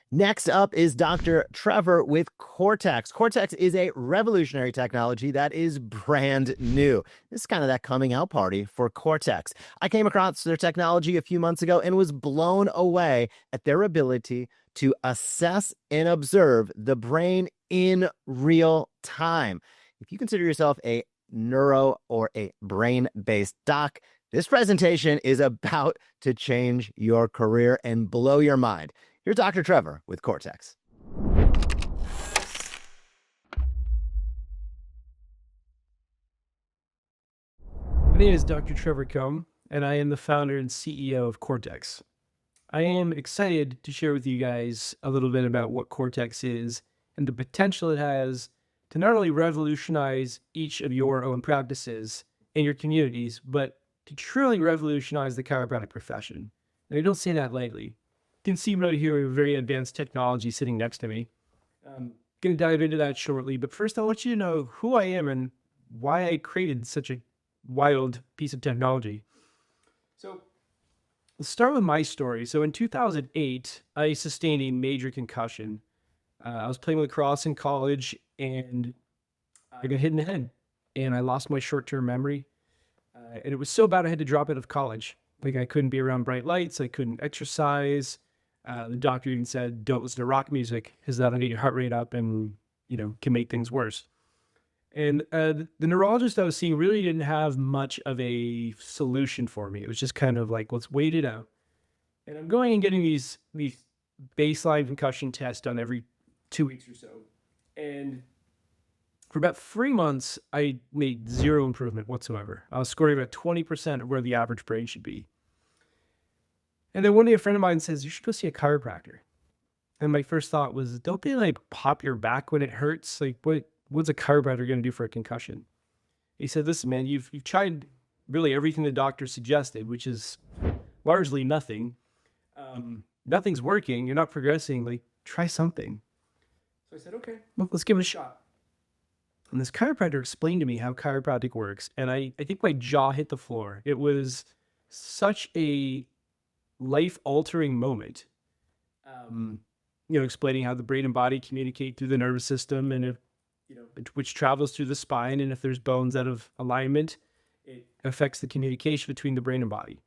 Next up is Dr. Trevor with Cortex. Cortex is a revolutionary technology that is brand new. This is kind of that coming out party for Cortex. I came across their technology a few months ago and was blown away at their ability to assess and observe the brain in real time. If you consider yourself a neuro or a brain-based doc, this presentation is about to change your career and blow your mind. Here's Dr. Trevor with Cortex. My name is Dr. Trevor Colm, and I am the founder and CEO of Cortex. I am excited to share with you guys a little bit about what Cortex is and the potential it has to not only revolutionize each of your own practices in your communities, but to truly revolutionize the chiropractic profession. And I don't say that lightly. You can see right here a very advanced technology sitting next to me. I'm going to dive into that shortly, but first I want you to know who I am and why I created such a wild piece of technology. So let's start with my story. So in 2008, I sustained a major concussion. I was playing lacrosse in college and I got hit in the head and I lost my short-term memory. And it was so bad I had to drop out of college. Like I couldn't be around bright lights. I couldn't exercise. The doctor even said, don't listen to rock music because that'll get your heart rate up and, can make things worse. And the neurologist I was seeing really didn't have much of a solution for me. It was just kind of like, let's wait it out. And I'm going and getting these baseline concussion tests done every 2 weeks or so. And for about 3 months, I made zero improvement whatsoever. I was scoring about 20% of where the average brain should be. And then one day a friend of mine says, you should go see a chiropractor. And my first thought was, don't they like pop your back when it hurts? Like what's a chiropractor going to do for a concussion? He said, listen, man, you've tried really everything the doctor suggested, which is largely nothing. Nothing's working. You're not progressing. Like, try something. So I said, okay, well, let's give it a shot. And this chiropractor explained to me how chiropractic works. And I think my jaw hit the floor. It was such a life-altering moment. Explaining how the brain and body communicate through the nervous system and if which travels through the spine. And if there's bones out of alignment, it affects the communication between the brain and body.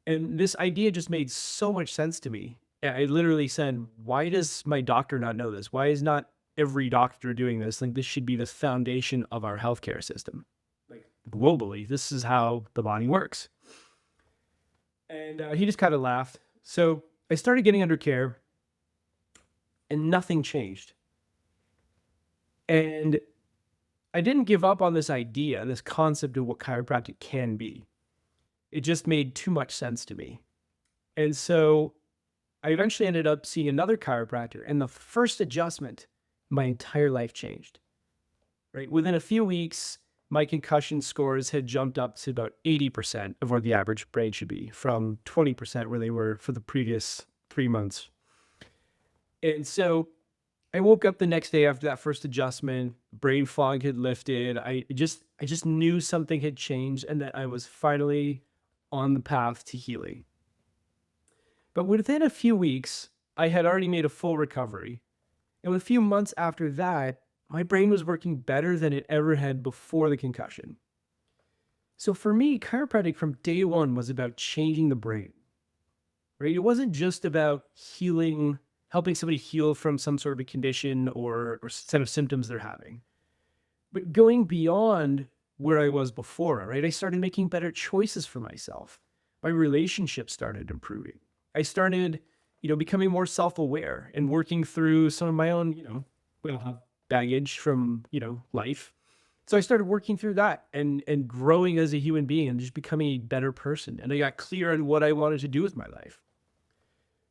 And this idea just made so much sense to me. I literally said, why does my doctor not know this? Why is not every doctor doing this? Like, this should be the foundation of our healthcare system. Like, globally, this is how the body works. And he just kind of laughed. So I started getting under care and nothing changed. And I didn't give up on this idea, this concept of what chiropractic can be. It just made too much sense to me. And so I eventually ended up seeing another chiropractor, and the first adjustment, my entire life changed. Right? Within a few weeks, my concussion scores had jumped up to about 80% of where the average brain should be, from 20% where they were for the previous 3 months. And so I woke up the next day after that first adjustment, brain fog had lifted. I just knew something had changed and that I was finally on the path to healing. But within a few weeks, I had already made a full recovery. And a few months after that, my brain was working better than it ever had before the concussion. So for me, chiropractic from day one was about changing the brain, right? It wasn't just about healing, helping somebody heal from some sort of a condition or set of symptoms they're having, but going beyond where I was before, right? I started making better choices for myself. My relationship started improving. I started, becoming more self-aware and working through some of my own, baggage from, life. So I started working through that and growing as a human being and just becoming a better person. And I got clear on what I wanted to do with my life.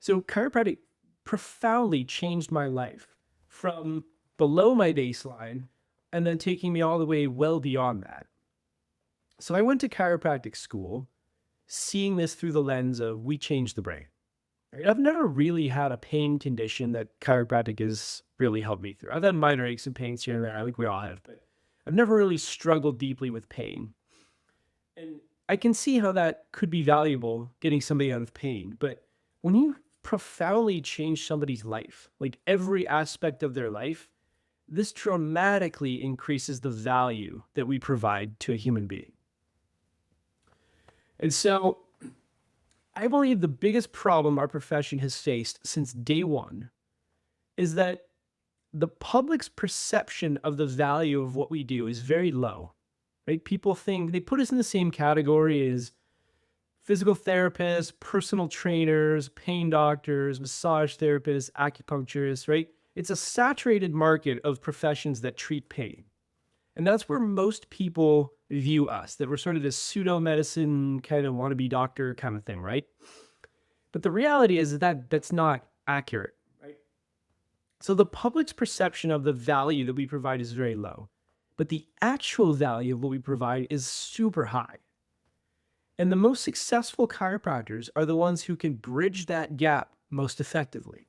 So chiropractic profoundly changed my life from below my baseline and then taking me all the way well beyond that. So I went to chiropractic school, seeing this through the lens of we change the brain. Right? I've never really had a pain condition that chiropractic has really helped me through. I've had minor aches and pains here and there. I think we all have, but I've never really struggled deeply with pain. And I can see how that could be valuable, getting somebody out of pain. But when you profoundly changed somebody's life, like every aspect of their life, this dramatically increases the value that we provide to a human being. And so I believe the biggest problem our profession has faced since day one is that the public's perception of the value of what we do is very low, right? People think they put us in the same category as physical therapists, personal trainers, pain doctors, massage therapists, acupuncturists, right? It's a saturated market of professions that treat pain. And that's where most people view us, that we're sort of this pseudo medicine kind of wannabe doctor kind of thing, right? But the reality is that that's not accurate, right? So the public's perception of the value that we provide is very low, but the actual value of what we provide is super high. And the most successful chiropractors are the ones who can bridge that gap most effectively.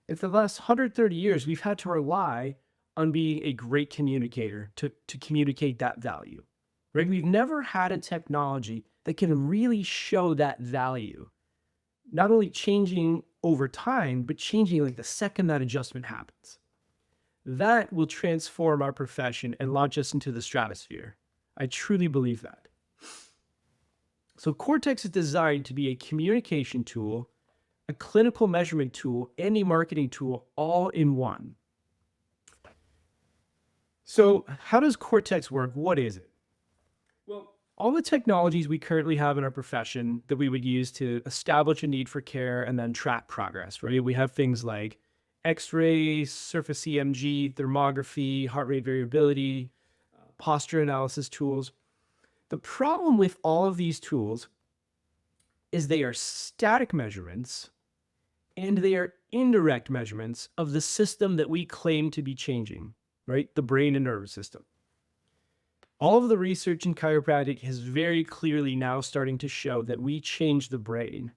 And for the last 130 years, we've had to rely on being a great communicator to communicate that value, right? We've never had a technology that can really show that value, not only changing over time, but changing like the second that adjustment happens. That will transform our profession and launch us into the stratosphere. I truly believe that. So Cortex is designed to be a communication tool, a clinical measurement tool, and a marketing tool all in one. So how does Cortex work? What is it? Well, all the technologies we currently have in our profession that we would use to establish a need for care and then track progress, right? We have things like X-ray, surface EMG, thermography, heart rate variability, posture analysis tools. The problem with all of these tools is they are static measurements and they are indirect measurements of the system that we claim to be changing, right? The brain and nervous system. All of the research in chiropractic is very clearly now starting to show that we change the brain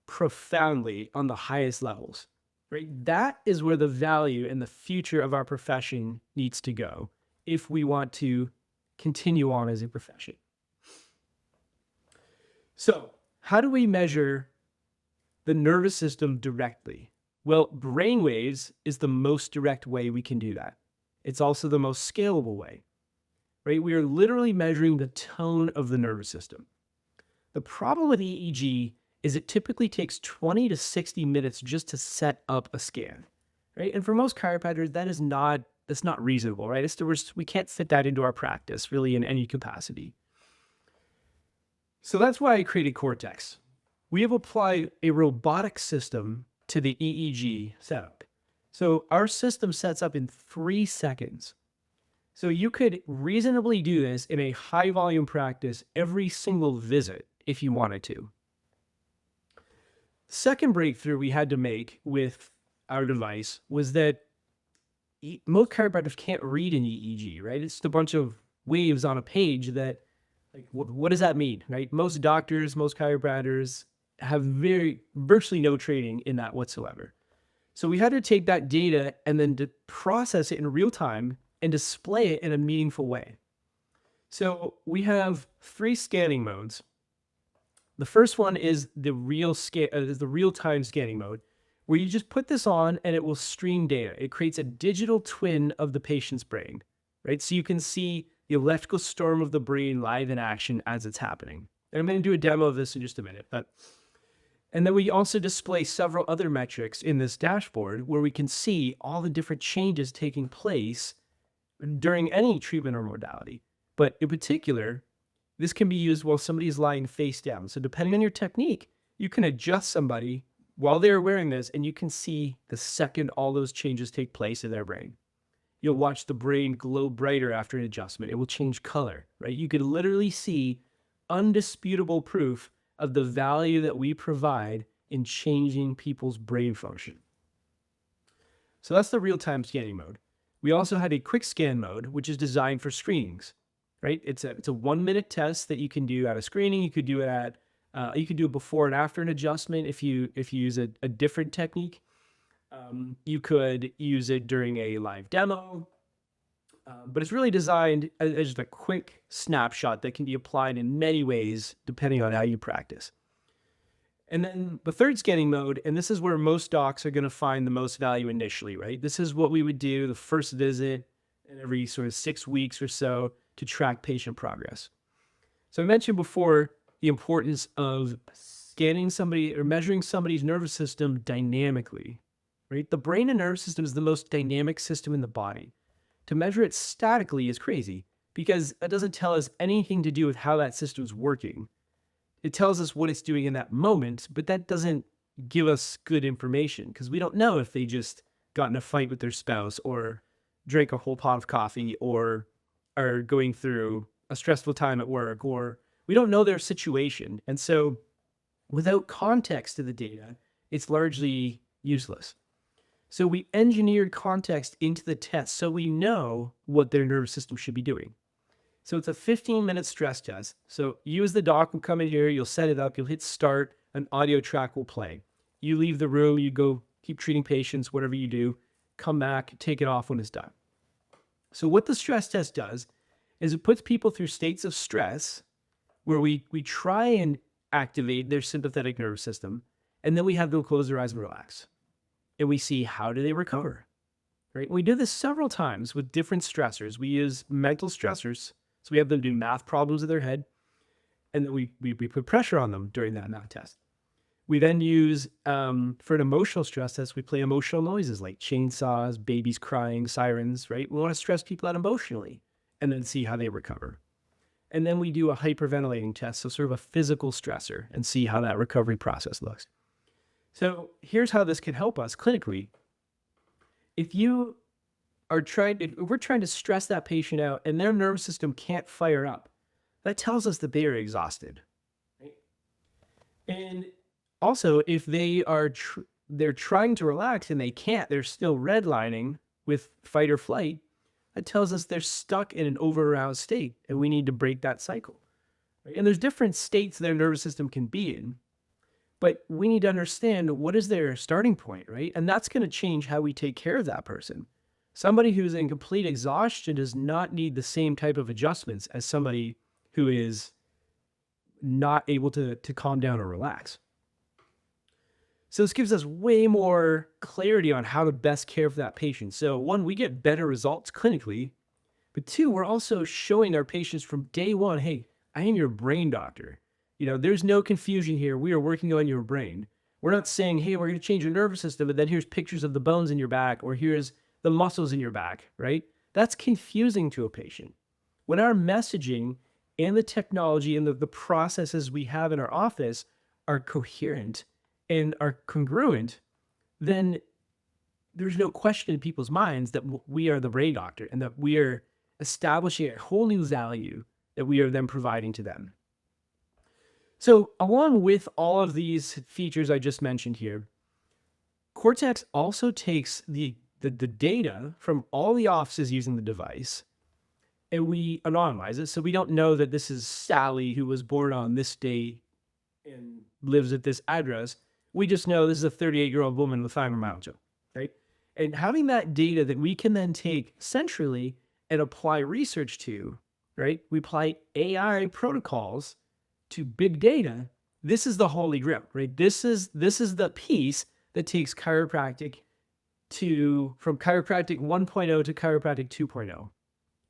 profoundly on the highest levels, right? That is where the value and the future of our profession needs to go if we want to continue on as a profession. So, how do we measure the nervous system directly? Well, brainwaves is the most direct way we can do that. It's also the most scalable way, right? We are literally measuring the tone of the nervous system. The problem with EEG is it typically takes 20 to 60 minutes just to set up a scan, right? And for most chiropractors, that's not reasonable, right? We can't fit that into our practice really in any capacity. So that's why I created Cortex. We have applied a robotic system to the EEG setup. So our system sets up in 3 seconds. So you could reasonably do this in a high volume practice every single visit if you wanted to. Second breakthrough we had to make with our device was that most chiropractors can't read an EEG, right? It's a bunch of waves on a page that, like, what does that mean, right? Most doctors, most chiropractors have virtually no training in that whatsoever. So we had to take that data and then to process it in real time and display it in a meaningful way. So we have 3 scanning modes. The first one is the real-time scanning mode, where you just put this on and it will stream data. It creates a digital twin of the patient's brain, right? So you can see the electrical storm of the brain live in action as it's happening. And I'm going to do a demo of this in just a minute. And then we also display several other metrics in this dashboard where we can see all the different changes taking place during any treatment or modality. But in particular, this can be used while somebody is lying face down. So depending on your technique, you can adjust somebody while they're wearing this, and you can see the second all those changes take place in their brain. You'll watch the brain glow brighter after an adjustment. It will change color, right? You could literally see undisputable proof of the value that we provide in changing people's brain function. So that's the real-time scanning mode. We also had a quick scan mode, which is designed for screenings, right? It's a 1-minute test that you can do at a screening. You could do it before and after an adjustment if you use a different technique. You could use it during a live demo, but it's really designed as just a quick snapshot that can be applied in many ways depending on how you practice. And then the third scanning mode, and this is where most docs are going to find the most value initially, right? This is what we would do the first visit and every sort of 6 weeks or so to track patient progress. So I mentioned before the importance of scanning somebody or measuring somebody's nervous system dynamically, right? The brain and nervous system is the most dynamic system in the body. To measure it statically is crazy because it doesn't tell us anything to do with how that system's working. It tells us what it's doing in that moment, but that doesn't give us good information because we don't know if they just got in a fight with their spouse or drank a whole pot of coffee or are going through a stressful time at work, or we don't know their situation. And so without context to the data, it's largely useless. So we engineered context into the test so we know what their nervous system should be doing. So it's a 15-minute stress test. So you as the doc will come in here, you'll set it up, you'll hit start, an audio track will play. You leave the room, you go keep treating patients, whatever you do, come back, take it off when it's done. So what the stress test does is it puts people through states of stress where we try and activate their sympathetic nervous system, and then we have them close their eyes and relax. And we see how do they recover, right? We do this several times with different stressors. We use mental stressors. So we have them do math problems in their head, and then we put pressure on them during that math test. We then use, for an emotional stress test, we play emotional noises like chainsaws, babies crying, sirens, right? We want to stress people out emotionally and then see how they recover. And then we do a hyperventilating test, so sort of a physical stressor, and see how that recovery process looks. So here's how this can help us clinically. If we're trying to stress that patient out and their nervous system can't fire up, that tells us that they are exhausted. Right? And also, if they're trying to relax and they can't, they're still redlining with fight or flight, that tells us they're stuck in an over-aroused state and we need to break that cycle. Right? And there's different states their nervous system can be in, but we need to understand what is their starting point, right? And that's going to change how we take care of that person. Somebody who's in complete exhaustion does not need the same type of adjustments as somebody who is not able to calm down or relax. So this gives us way more clarity on how to best care for that patient. So one, we get better results clinically, but two, we're also showing our patients from day one, hey, I am your brain doctor. There's no confusion here. We are working on your brain. We're not saying, hey, we're going to change your nervous system, but then here's pictures of the bones in your back, or here's the muscles in your back, right? That's confusing to a patient. When our messaging and the technology and the processes we have in our office are coherent and are congruent, then there's no question in people's minds that we are the brain doctor and that we are establishing a whole new value that we are then providing to them. So along with all of these features I just mentioned here, Cortex also takes the data from all the offices using the device and we anonymize it. So we don't know that this is Sally who was born on this date and lives at this address. We just know this is a 38-year-old woman with fibromyalgia, right? And having that data that we can then take centrally and apply research to, right? We apply AI protocols to big data. This is the holy grail, right? This is the piece that takes chiropractic from chiropractic 1.0 to chiropractic 2.0,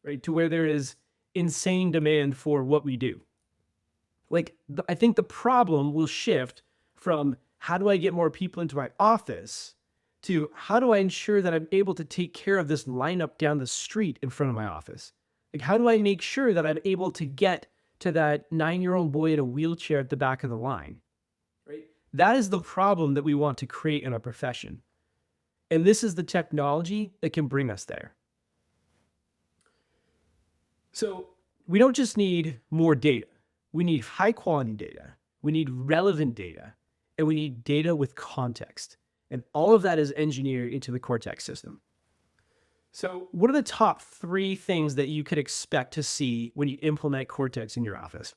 right? To where there is insane demand for what we do. I think the problem will shift from how do I get more people into my office to how do I ensure that I'm able to take care of this lineup down the street in front of my office? How do I make sure that I'm able to get to that 9-year-old boy in a wheelchair at the back of the line, right? That is the problem that we want to create in our profession. And this is the technology that can bring us there. So we don't just need more data. We need high quality data. We need relevant data. And we need data with context. And all of that is engineered into the Cortex system. So what are the top 3 things that you could expect to see when you implement Cortex in your office?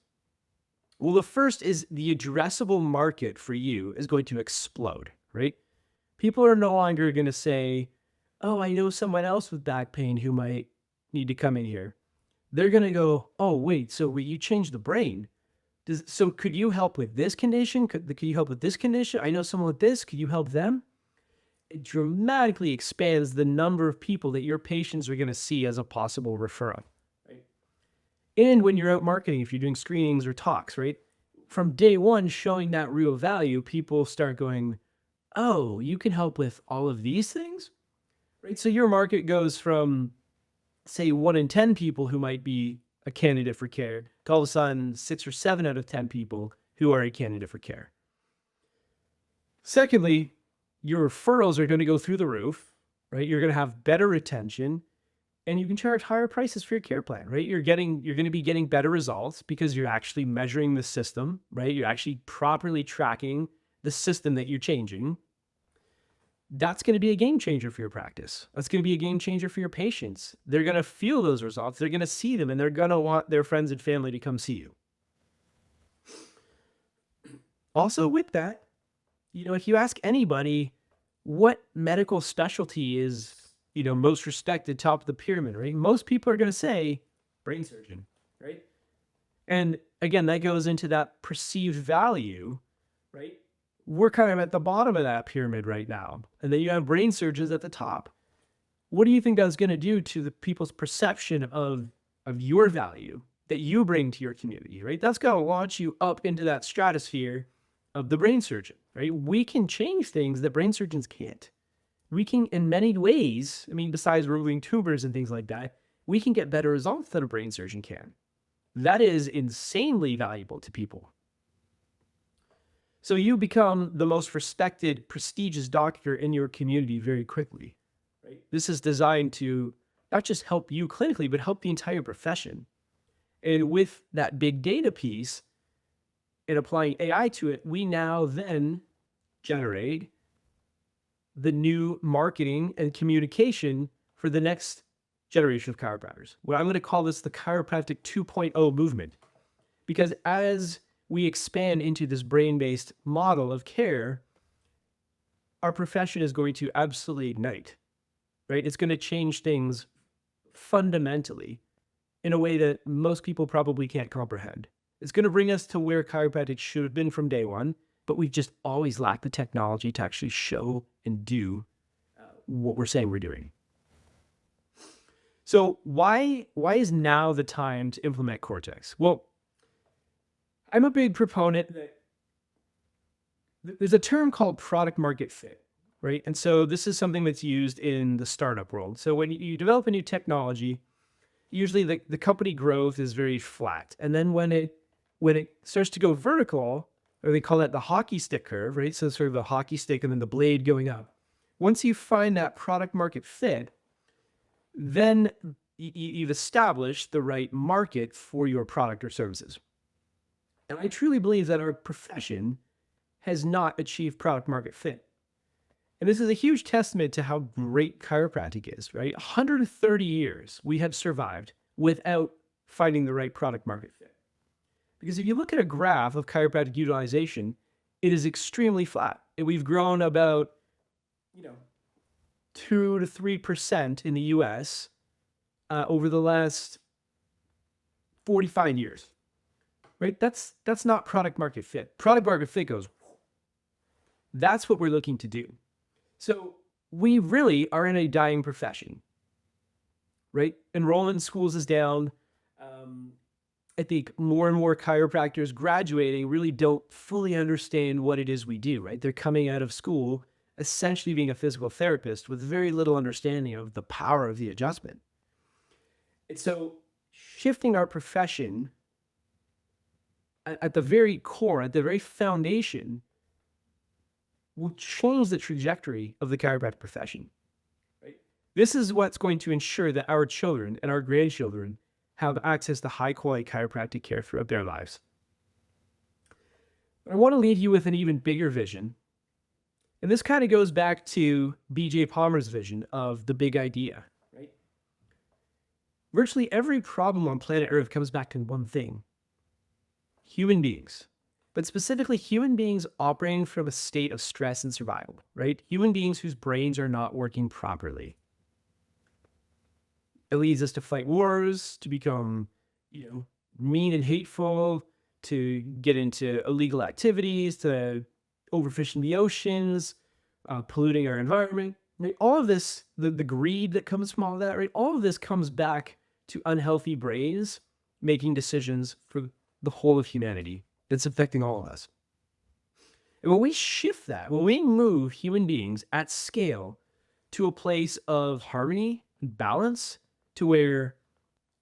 Well, the first is the addressable market for you is going to explode, right? People are no longer going to say, oh, I know someone else with back pain who might need to come in here. They're going to go, oh, wait, so you changed the brain. So could you help with this condition? Could you help with this condition? I know someone with this. Could you help them? It dramatically expands the number of people that your patients are going to see as a possible referral. Right? And when you're out marketing, if you're doing screenings or talks, right? From day one, showing that real value, people start going, oh, you can help with all of these things? Right? So your market goes from, say, 1 in 10 people who might be a candidate for care to all of a sudden 6 or 7 out of 10 people who are a candidate for care. Secondly, your referrals are going to go through the roof, right? You're going to have better retention, and you can charge higher prices for your care plan, right? You're going to be getting better results because you're actually measuring the system, right? You're actually properly tracking the system that you're changing. That's going to be a game changer for your practice. That's going to be a game changer for your patients. They're going to feel those results. They're going to see them, and they're going to want their friends and family to come see you. Also, with that, if you ask anybody what medical specialty is, most respected, top of the pyramid, right? Most people are going to say brain surgeon, right? And again, that goes into that perceived value, right? We're kind of at the bottom of that pyramid right now. And then you have brain surgeons at the top. What do you think that's going to do to the people's perception of your value that you bring to your community, right? That's going to launch you up into that stratosphere of the brain surgeon, right? We can change things that brain surgeons can't. We can, in many ways, besides removing tumors and things like that, we can get better results than a brain surgeon can. That is insanely valuable to people. So you become the most respected, prestigious doctor in your community very quickly, right? This is designed to not just help you clinically, but help the entire profession. And with that big data piece and applying AI to it, we now then generate the new marketing and communication for the next generation of chiropractors. Well, I'm going to call this the chiropractic 2.0 movement, because as we expand into this brain-based model of care, our profession is going to absolutely ignite, right? It's going to change things fundamentally in a way that most people probably can't comprehend. It's going to bring us to where chiropractic should have been from day one, but we've just always lacked the technology to actually show and do what we're saying we're doing. So why is now the time to implement Cortex? Well, I'm a big proponent that there's a term called product market fit, right? And so this is something that's used in the startup world. So when you develop a new technology, usually the company growth is very flat. And then when it starts to go vertical, or they call that the hockey stick curve, right? So sort of a hockey stick and then the blade going up. Once you find that product market fit, then you've established the right market for your product or services. And I truly believe that our profession has not achieved product market fit. And this is a huge testament to how great chiropractic is, right? 130 years we have survived without finding the right product market fit. Because if you look at a graph of chiropractic utilization, it is extremely flat. And we've grown about, 2 to 3% in the US over the last 45 years. Right? That's not product market fit. Product market fit goes, that's what we're looking to do. So we really are in a dying profession, right? Enrollment in schools is down. I think more and more chiropractors graduating really don't fully understand what it is we do, right? They're coming out of school essentially being a physical therapist with very little understanding of the power of the adjustment. And so shifting our profession at the very core, at the very foundation, will change the trajectory of the chiropractic profession. Right? This is what's going to ensure that our children and our grandchildren have access to high-quality chiropractic care throughout their lives. I want to leave you with an even bigger vision. And this kind of goes back to B.J. Palmer's vision of the big idea. Right? Virtually every problem on planet Earth comes back to one thing: human beings, but specifically human beings operating from a state of stress and survival, right? Human beings whose brains are not working properly. It leads us to fight wars, to become, mean and hateful, to get into illegal activities, to overfishing the oceans, polluting our environment. Right? All of this, the greed that comes from all of that, right? All of this comes back to unhealthy brains making decisions for the whole of humanity. That's affecting all of us. And when we shift that, when we move human beings at scale to a place of harmony and balance, to where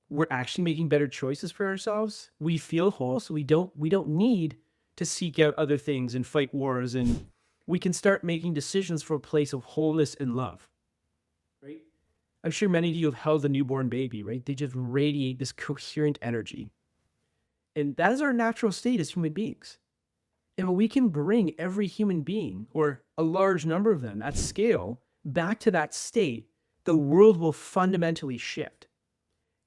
we're actually making better choices for ourselves, we feel whole, so we don't need to seek out other things and fight wars, and we can start making decisions from a place of wholeness and love. Right? I'm sure many of you have held a newborn baby, right? They just radiate this coherent energy. And that is our natural state as human beings. And when we can bring every human being, or a large number of them at scale, back to that state, the world will fundamentally shift.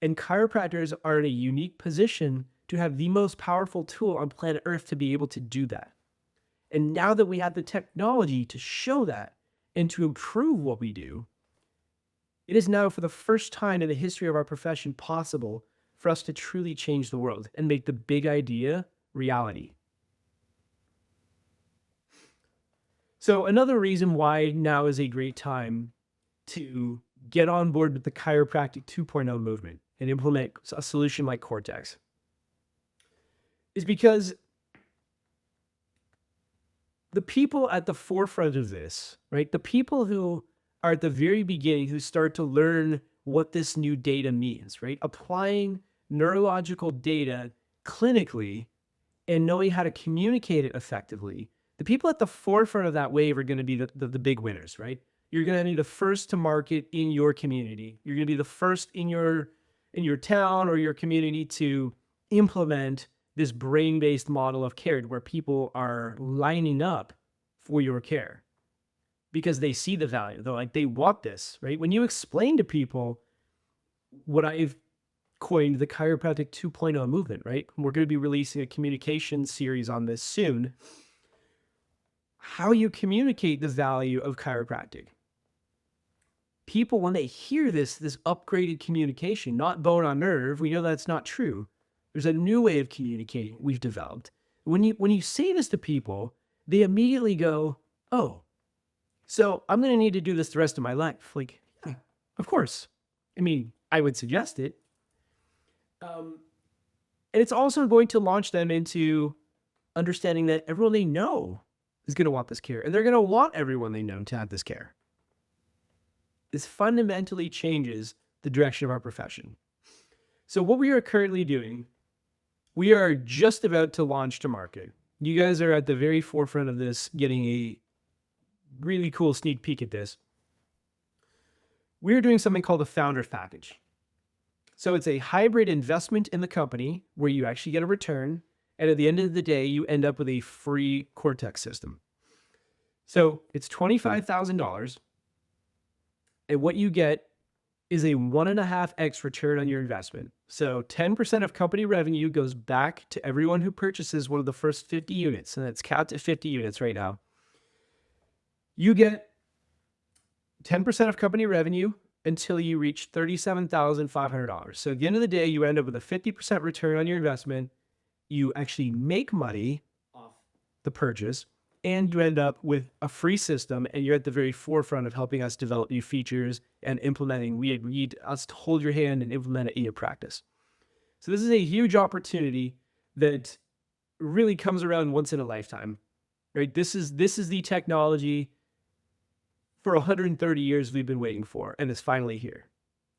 And chiropractors are in a unique position to have the most powerful tool on planet Earth to be able to do that. And now that we have the technology to show that and to improve what we do, it is now for the first time in the history of our profession possible for us to truly change the world and make the big idea reality. So another reason why now is a great time to get on board with the chiropractic 2.0 movement and implement a solution like Cortex is because the people at the forefront of this, right? The people who are at the very beginning, who start to learn what this new data means, right? Applying neurological data clinically and knowing how to communicate it effectively. The people at the forefront of that wave are going to be the big winners, right? You're going to be the first to market in your community. You're going to be the first in your town or your community to implement this brain-based model of care where people are lining up for your care because they see the value. They're like, they want this, right? When you explain to people what I've coined the chiropractic 2.0 movement, right? We're going to be releasing a communication series on this soon. How you communicate the value of chiropractic. People, when they hear this upgraded communication, not bone on nerve, we know that's not true. There's a new way of communicating we've developed. When you say this to people, they immediately go, oh, so I'm going to need to do this the rest of my life. Like, yeah, of course. I mean, I would suggest it. And it's also going to launch them into understanding that everyone they know is going to want this care, and they're going to want everyone they know to have this care. This fundamentally changes the direction of our profession. So what we are currently doing, we are just about to launch to market. You guys are at the very forefront of this, getting a really cool sneak peek at this. We're doing something called a founder's package. So it's a hybrid investment in the company where you actually get a return, and at the end of the day, you end up with a free Cortex system. So it's $25,000, and what you get is a 1.5x return on your investment. So 10% of company revenue goes back to everyone who purchases one of the first 50 units, and it's capped at 50 units right now. You get 10% of company revenue until you reach $37,500. So at the end of the day, you end up with a 50% return on your investment. You actually make money off the purchase, and you end up with a free system, and you're at the very forefront of helping us develop new features and implementing. We need us to hold your hand and implement it in your practice. So this is a huge opportunity that really comes around once in a lifetime, right? This is the technology for 130 years we've been waiting for, and it's finally here.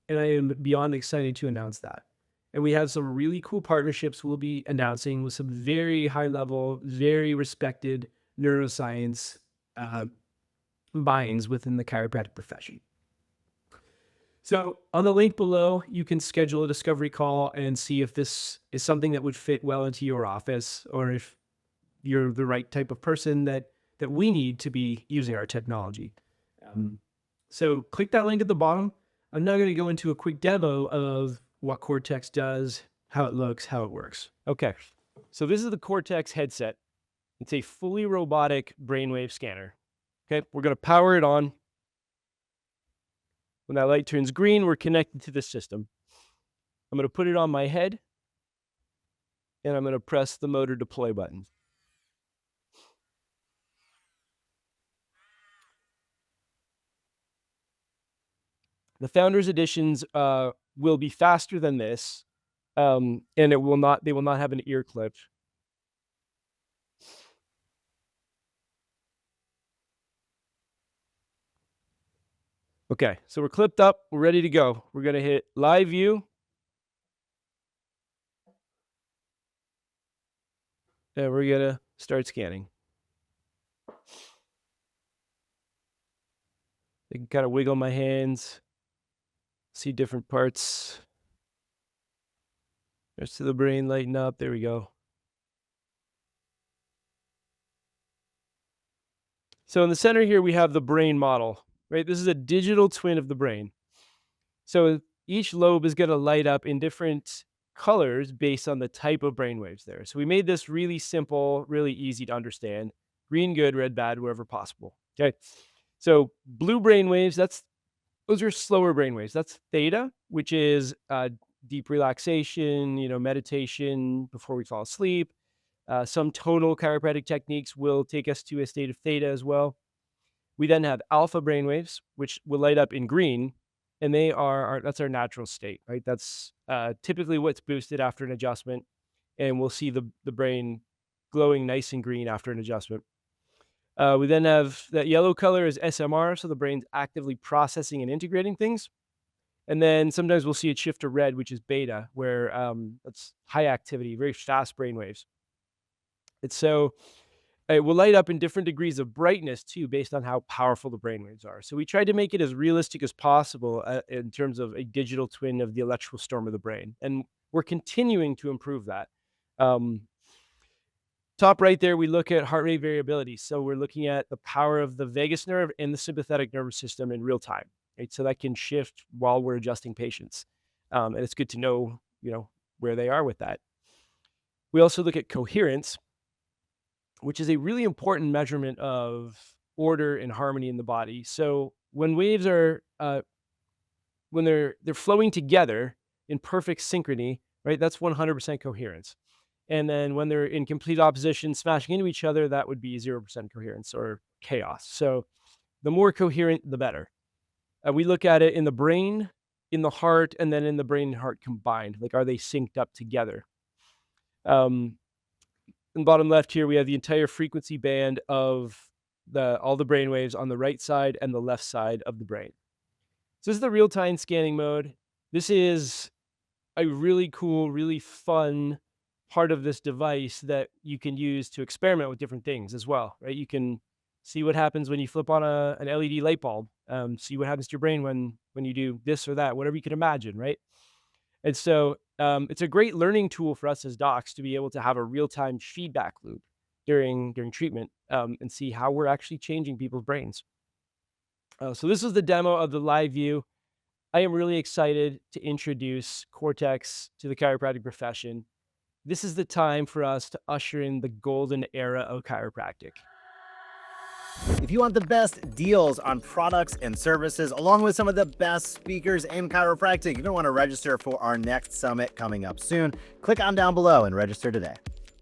And I am beyond excited to announce that. And we have some really cool partnerships we'll be announcing with some very high level, very respected neuroscience minds within the chiropractic profession. So on the link below, you can schedule a discovery call and see if this is something that would fit well into your office, or if you're the right type of person that we need to be using our technology. So click that link at the bottom. I'm now going to go into a quick demo of what Cortex does, how it looks, how it works. Okay, so this is the Cortex headset. It's a fully robotic brainwave scanner. Okay, we're going to power it on. When that light turns green, we're connected to the system. I'm going to put it on my head. and I'm going to press the motor deploy button. The Founders Editions will be faster than this, and they will not have an ear clip. Okay, so we're clipped up, we're ready to go. We're going to hit live view. And we're going to start scanning. I can kind of wiggle my hands, see different parts. Rest of the brain lighten up. There we go. So in the center here, we have the brain model, right? This is a digital twin of the brain. So each lobe is going to light up in different colors based on the type of brainwaves there. So we made this really simple, really easy to understand. Green good, red bad, wherever possible. Okay. So blue brainwaves, those are slower brainwaves. That's theta, which is deep relaxation, meditation before we fall asleep. Some tonal chiropractic techniques will take us to a state of theta as well. We then have alpha brainwaves, which will light up in green, and that's our natural state, right? That's typically what's boosted after an adjustment, and we'll see the brain glowing nice and green after an adjustment. We then have that yellow color is SMR, so the brain's actively processing and integrating things. And then sometimes we'll see it shift to red, which is beta, where that's high activity, very fast brainwaves. And so it will light up in different degrees of brightness too, based on how powerful the brainwaves are. So we tried to make it as realistic as possible in terms of a digital twin of the electrical storm of the brain. And we're continuing to improve that. Top right there, we look at heart rate variability. So we're looking at the power of the vagus nerve and the sympathetic nervous system in real time. Right? So that can shift while we're adjusting patients. And it's good to know, where they are with that. We also look at coherence, which is a really important measurement of order and harmony in the body. So when waves are, when they're flowing together in perfect synchrony, right, that's 100% coherence. And then when they're in complete opposition, smashing into each other, that would be 0% coherence or chaos. So the more coherent, the better. We look at it in the brain, in the heart, and then in the brain and heart combined. Like, are they synced up together? In the bottom left here, we have the entire frequency band of all the brain waves on the right side and the left side of the brain. So this is the real-time scanning mode. This is a really cool, really fun part of this device that you can use to experiment with different things as well, right? You can see what happens when you flip on an LED light bulb, see what happens to your brain when you do this or that, whatever you can imagine, right? And so it's a great learning tool for us as docs to be able to have a real-time feedback loop during treatment and see how we're actually changing people's brains. So this is the demo of the live view. I am really excited to introduce Cortex to the chiropractic profession. This is the time for us to usher in the golden era of chiropractic. If you want the best deals on products and services, along with some of the best speakers in chiropractic, you're going to want to register for our next summit coming up soon. Click on down below and register today.